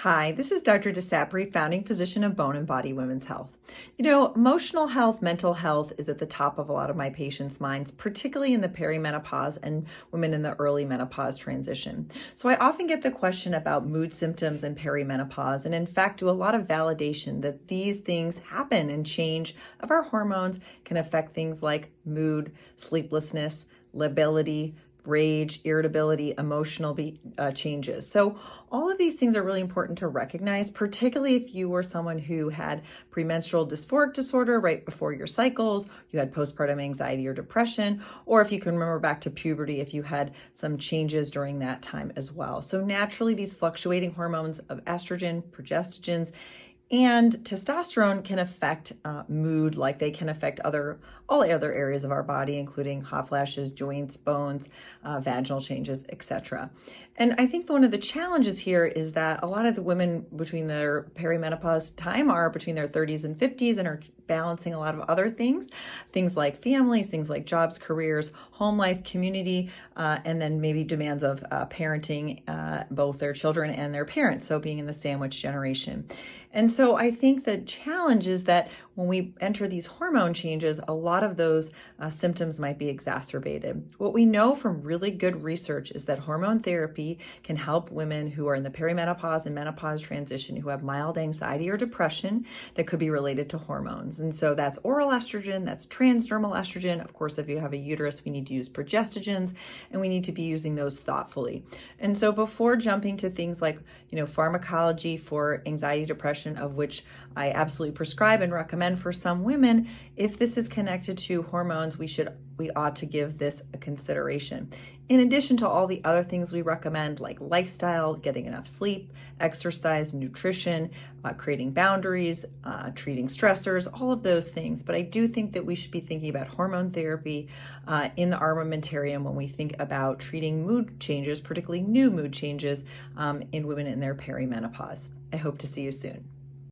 Hi, this is Dr. DeSapri, founding physician of Bone and Body Women's Health. Emotional health, mental health is at the top of a lot of my patients' minds, particularly in the perimenopause and women in the early menopause transition. So I often get the question about mood symptoms and perimenopause, and in fact do a lot of validation that these things happen, and change of our hormones can affect things like mood, sleeplessness, lability, rage, irritability, emotional changes. So all of these things are really important to recognize, particularly if you were someone who had premenstrual dysphoric disorder right before your cycles, you had postpartum anxiety or depression, or if you can remember back to puberty, if you had some changes during that time as well. So naturally, these fluctuating hormones of estrogen, progestogens, and testosterone can affect mood like they can affect all other areas of our body, including hot flashes, joints, bones, vaginal changes, etc. And I think one of the challenges here is that a lot of the women between their perimenopause time are between their 30s and 50s and are balancing a lot of other things like families, things like jobs, careers, home life, community, and then maybe demands of parenting both their children and their parents, so being in the sandwich generation. And so I think the challenge is that when we enter these hormone changes, a lot of those symptoms might be exacerbated. What we know from really good research is that hormone therapy can help women who are in the perimenopause and menopause transition who have mild anxiety or depression that could be related to hormones. And so that's oral estrogen, that's transdermal estrogen. Of course, if you have a uterus, we need to use progestogens, and we need to be using those thoughtfully. And so before jumping to things like, pharmacology for anxiety, depression, of which I absolutely prescribe and recommend for some women, if this is connected to hormones, we ought to give this a consideration. In addition to all the other things we recommend, like lifestyle, getting enough sleep, exercise, nutrition, creating boundaries, treating stressors, all of those things. But I do think that we should be thinking about hormone therapy in the armamentarium when we think about treating mood changes, particularly new mood changes in women in their perimenopause. I hope to see you soon.